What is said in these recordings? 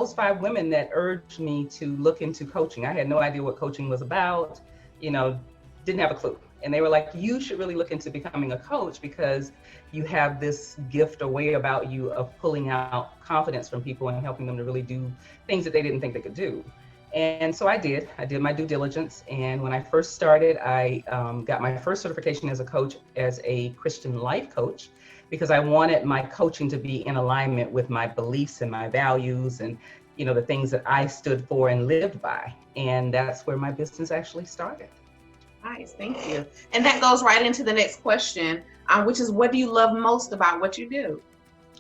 those 5 women that urged me to look into coaching. I had no idea what coaching was about, didn't have a clue. And they were like, you should really look into becoming a coach because you have this gift or way about you of pulling out confidence from people and helping them to really do things that they didn't think they could do. And so I did my due diligence. And when I first started, I got my first certification as a coach, as a Christian life coach, because I wanted my coaching to be in alignment with my beliefs and my values and, the things that I stood for and lived by. And that's where my business actually started. Nice, thank you. And that goes right into the next question, which is, what do you love most about what you do?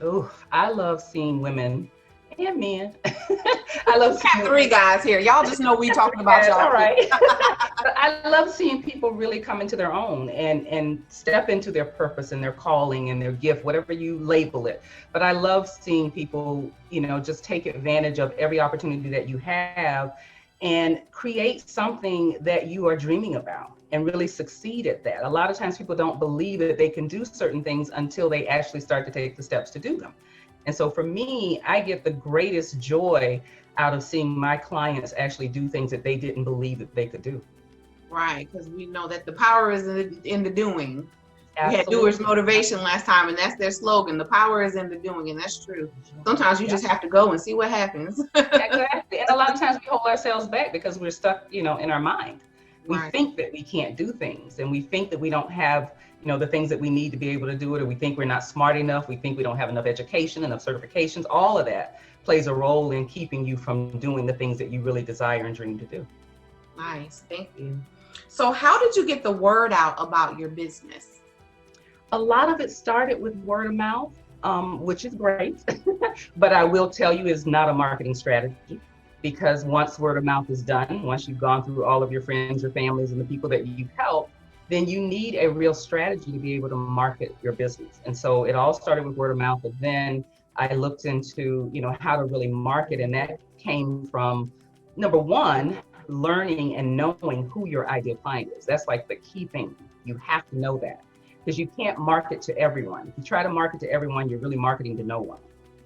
Oh, I love seeing women and men. I love seeing 3 guys here. Y'all just know we talking about y'all. All right. I love seeing people really come into their own and step into their purpose and their calling and their gift, whatever you label it. But I love seeing people, just take advantage of every opportunity that you have and create something that you are dreaming about and really succeed at that. A lot of times people don't believe that they can do certain things until they actually start to take the steps to do them. And so for me, I get the greatest joy out of seeing my clients actually do things that they didn't believe that they could do. Right, because we know that the power is in the doing. Absolutely. We had Doers Motivation last time, and that's their slogan. The power is in the doing, and that's true. Sometimes you just have to go and see what happens. Exactly. And a lot of times we hold ourselves back because we're stuck, in our mind. We think that we can't do things, and we think that we don't have, the things that we need to be able to do it, or we think we're not smart enough. We think we don't have enough education, enough certifications. All of that plays a role in keeping you from doing the things that you really desire and dream to do. Nice, thank you. So how did you get the word out about your business? A lot of it started with word of mouth, which is great, but I will tell you it's not a marketing strategy, because once word of mouth is done, once you've gone through all of your friends, your families, and the people that you've helped, then you need a real strategy to be able to market your business. And so it all started with word of mouth, but then I looked into, how to really market. And that came from, number one, learning and knowing who your ideal client is. That's like the key thing. You have to know that, because you can't market to everyone. If you try to market to everyone, you're really marketing to no one,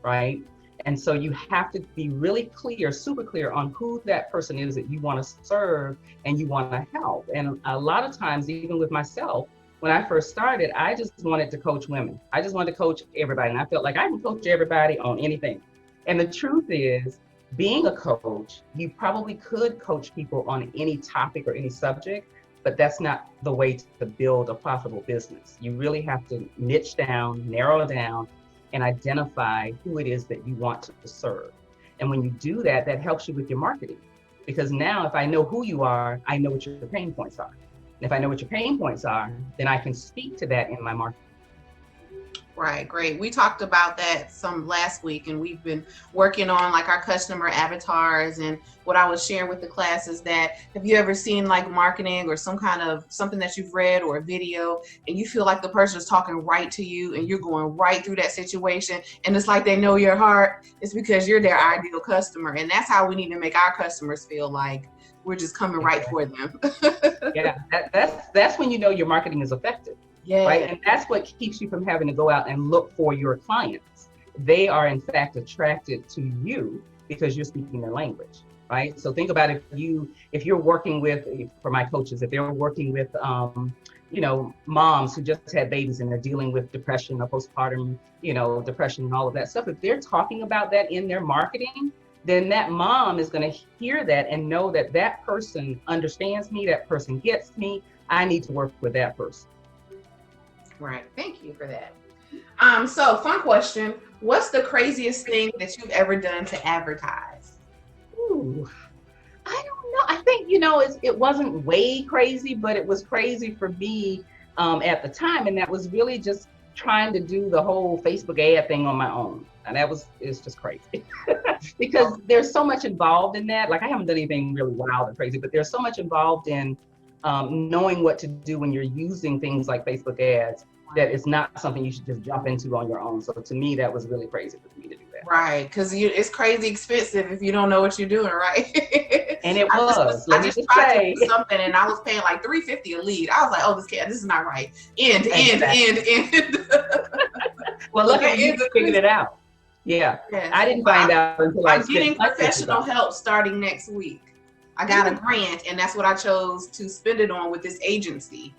right? And so you have to be really clear, super clear on who that person is that you want to serve and you want to help. And a lot of times, even with myself, when I first started, I just wanted to coach women. I just wanted to coach everybody. And I felt like I can coach everybody on anything. And the truth is, being a coach, you probably could coach people on any topic or any subject, but that's not the way to build a profitable business. You really have to niche down, narrow down, and identify who it is that you want to serve. And when you do that, that helps you with your marketing. Because now if I know who you are, I know what your pain points are. And if I know what your pain points are, then I can speak to that in my marketing. Right, great. We talked about that some last week, and we've been working on like our customer avatars. And what I was sharing with the class is that, have you ever seen like marketing or some kind of something that you've read or a video, and you feel like the person is talking right to you and you're going right through that situation, and it's like they know your heart? It's because you're their ideal customer. And that's how we need to make our customers feel, like we're just coming right for them. Yeah, that's when you know your marketing is effective. Yeah. Right. And that's what keeps you from having to go out and look for your clients. They are in fact attracted to you because you're speaking their language. Right. So think about if you're working with, for my coaches, if they're working with, moms who just had babies and they're dealing with depression or postpartum, depression and all of that stuff. If they're talking about that in their marketing, then that mom is going to hear that and know that that person understands me, that person gets me. I need to work with that person. Right. Thank you for that. So fun question. What's the craziest thing that you've ever done to advertise? Ooh, I don't know. I think, it wasn't way crazy, but it was crazy for me at the time. And that was really just trying to do the whole Facebook ad thing on my own. And it's just crazy because there's so much involved in that. Like I haven't done anything really wild or crazy, but there's so much involved in knowing what to do when you're using things like Facebook ads, that it's not something you should just jump into on your own. So to me, that was really crazy for me to do that. Right, because it's crazy expensive if you don't know what you're doing, right? And it was. I just tried to do something, and I was paying like $350 a lead. I was like, oh, this is not right. End. Well, look, you figured it out. Yeah. Yes. I didn't find out until I I'm getting spent months with professional them. help starting next week. I got a grant, and that's what I chose to spend it on with this agency.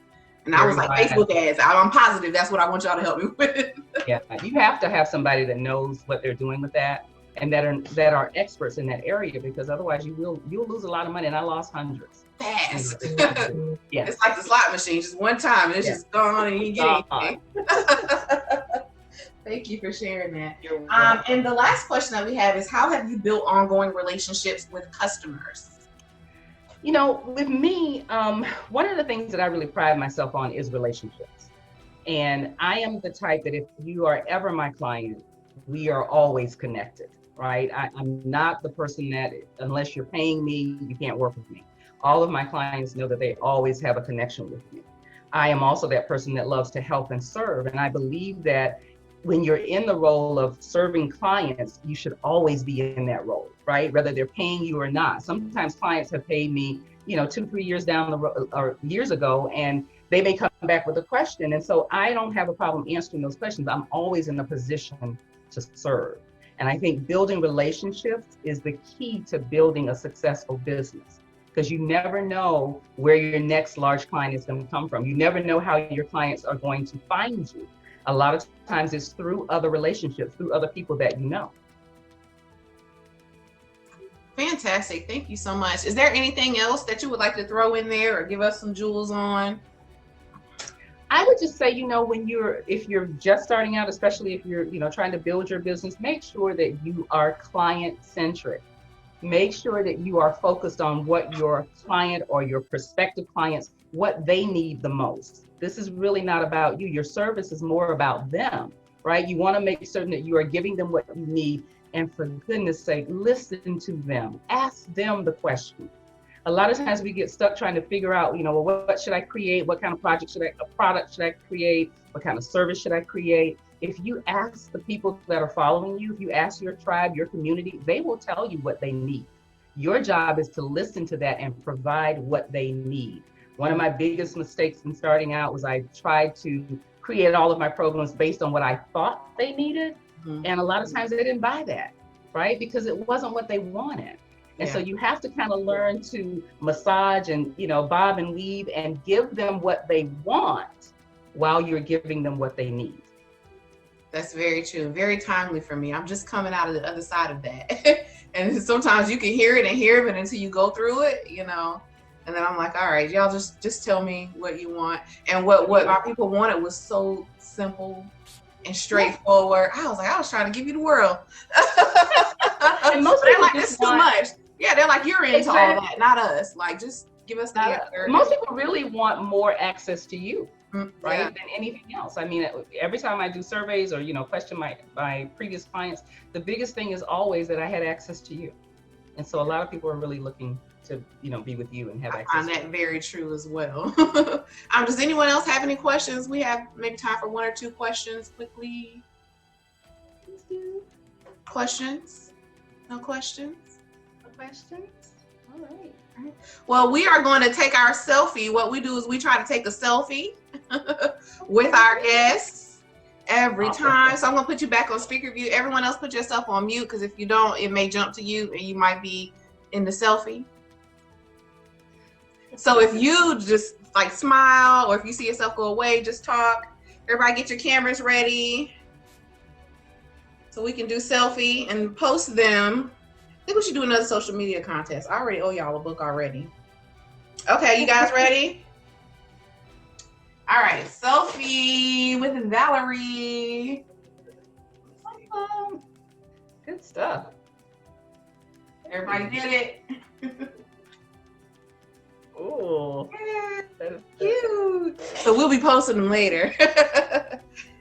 And I was Very like, wise. Facebook ads. I'm positive that's what I want y'all to help me with. Yeah, you have to have somebody that knows what they're doing with that and that are experts in that area, because otherwise you'll lose a lot of money. And I lost hundreds. Fast. Yeah. It's like the slot machine, just one time, and it's just gone, and you get anything. Thank you for sharing that. And the last question that we have is, how have you built ongoing relationships with customers? You know, with me, one of the things that I really pride myself on is relationships. And I am the type that if you are ever my client, we are always connected, right? I'm not the person that, unless you're paying me, you can't work with me. All of my clients know that they always have a connection with me. I am also that person that loves to help and serve. And I believe that when you're in the role of serving clients, you should always be in that role, right? Whether they're paying you or not. Sometimes clients have paid me, 2-3 years down the road or years ago, and they may come back with a question. And so I don't have a problem answering those questions. I'm always in a position to serve. And I think building relationships is the key to building a successful business, because you never know where your next large client is going to come from. You never know how your clients are going to find you. A lot of times it's through other relationships, through other people that you know. Fantastic. Thank you so much. Is there anything else that you would like to throw in there or give us some jewels on? I would just say, if you're just starting out, especially if you're, trying to build your business, make sure that you are client centric. Make sure that you are focused on what your client or your prospective clients, what they need the most. This is really not about you. Your service is more about them, right? You want to make certain that you are giving them what you need. And for goodness sake, listen to them. Ask them the question. A lot of times we get stuck trying to figure out, well, what should I create? What kind of product should I create? What kind of service should I create? If you ask the people that are following you, if you ask your tribe, your community, they will tell you what they need. Your job is to listen to that and provide what they need. One of my biggest mistakes in starting out was I tried to create all of my programs based on what I thought they needed. Mm-hmm. And a lot of times they didn't buy that, right? Because it wasn't what they wanted. And so you have to kind of learn to massage and, bob and weave and give them what they want while you're giving them what they need. That's very true. Very timely for me. I'm just coming out of the other side of that. And sometimes you can hear it, but until you go through it, and then I'm like, all right, y'all just tell me what you want. And what our people wanted was so simple and straightforward. I was trying to give you the world. And most people like, this is too much. Yeah, they're like, you're into all that, not us. Like, just give us the answer. Most people really want more access to you, right, than anything else. I mean, every time I do surveys or, question my previous clients, the biggest thing is always that I had access to you. And so a lot of people are really looking to, be with you and have access. I find that very true as well. Does anyone else have any questions? We have maybe time for one or two questions quickly. Questions? No questions? Questions? All right. Well, we are going to take our selfie. What we do is we try to take a selfie with our guests every time. So I'm going to put you back on speaker view. Everyone else put yourself on mute, because if you don't, it may jump to you and you might be in the selfie. So if you just like smile, or if you see yourself go away, just talk. Everybody get your cameras ready so we can do selfie and post them. I think we should do another social media contest. I already owe y'all a book already. Okay, you guys ready? All right, selfie with Valerie. Good stuff. Everybody did it. Ooh, that is cute. So we'll be posting them later.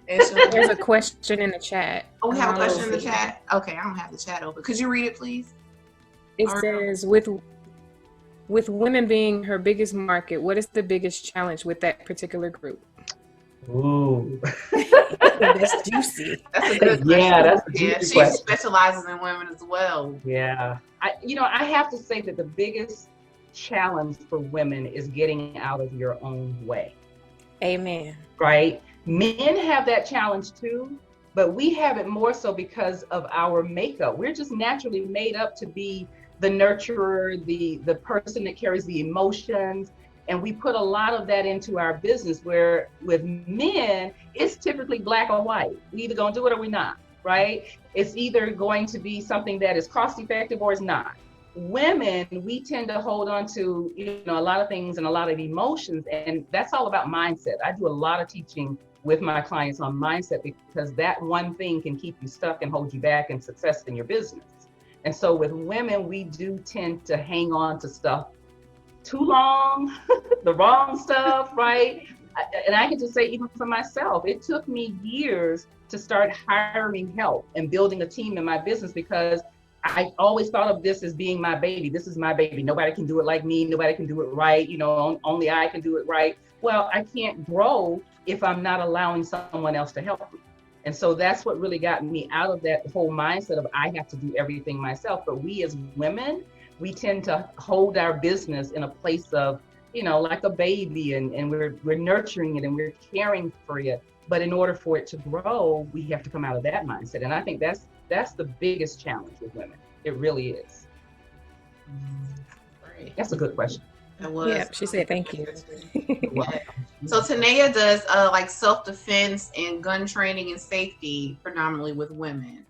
There's a question in the chat. Oh, we have a question in the chat? Okay, I don't have the chat open. Could you read it, please? It says, with women being her biggest market, what is the biggest challenge with that particular group? Ooh. That's juicy. That's a good question. Yeah, that's a juicy question. She specializes in women as well. Yeah. I have to say that the biggest challenge for women is getting out of your own way. Amen. Right? Men have that challenge too, but we have it more so because of our makeup. We're just naturally made up to be the nurturer, the person that carries the emotions. And we put a lot of that into our business, where with men, it's typically black or white. We either gonna do it or we not, right? It's either going to be something that is cost effective or it's not. Women, we tend to hold on to, a lot of things and a lot of emotions, and that's all about mindset. I do a lot of teaching with my clients on mindset, because that one thing can keep you stuck and hold you back in success in your business. And so with women, we do tend to hang on to stuff too long, the wrong stuff, right? And I can just say, even for myself, it took me years to start hiring help and building a team in my business, because I always thought of this as being my baby. This is my baby. Nobody can do it like me. Nobody can do it right. Only I can do it right. Well, I can't grow if I'm not allowing someone else to help me. And so that's what really got me out of that whole mindset of I have to do everything myself. But we as women, we tend to hold our business in a place of, like a baby, and we're nurturing it and we're caring for it. But in order for it to grow, we have to come out of that mindset. And I think that's the biggest challenge with women. It really is. Great. That's a good question. It was. Yeah, she said thank you. Yeah. So Tanea does like self-defense and gun training and safety predominantly with women.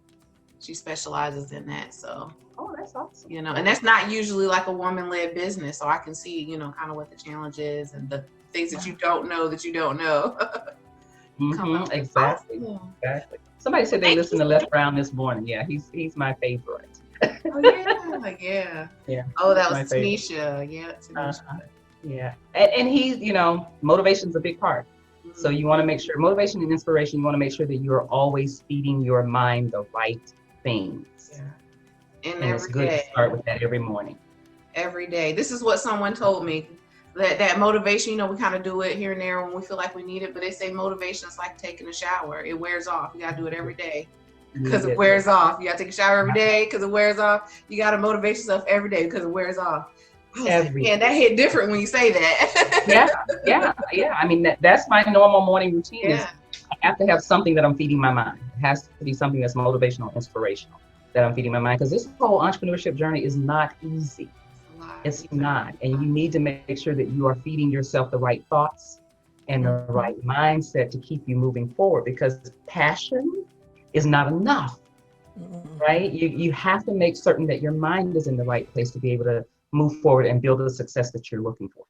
She specializes in that. So Oh, that's awesome. and that's not usually like a woman-led business. So I can see, kind of what the challenge is and the things that you don't know that you don't know. Exactly. Awesome. Exactly. Somebody said they listened to Les Brown this morning. Yeah, he's my favorite. Oh yeah, yeah. Yeah. Oh, that was Tanisha. Yeah, Tanisha. Yeah. And he's, motivation's a big part. Mm-hmm. So you want to make sure motivation and inspiration, you want to make sure that you're always feeding your mind the right things. Yeah. And it's good to start with that every morning. Every day. This is what someone told me. That motivation, we kind of do it here and there when we feel like we need it, but they say motivation is like taking a shower. It wears off. You got to do it every day because it wears off. You got to take a shower every day because it wears off. You got to motivate yourself every day because it wears off. And that hit different when you say that. Yeah. I mean, that's my normal morning routine. Yeah. Is I have to have something that I'm feeding my mind. It has to be something that's motivational, inspirational, that I'm feeding my mind, because this whole entrepreneurship journey is not easy. It's not. And you need to make sure that you are feeding yourself the right thoughts and the right mindset to keep you moving forward, because passion is not enough, right? You have to make certain that your mind is in the right place to be able to move forward and build the success that you're looking for.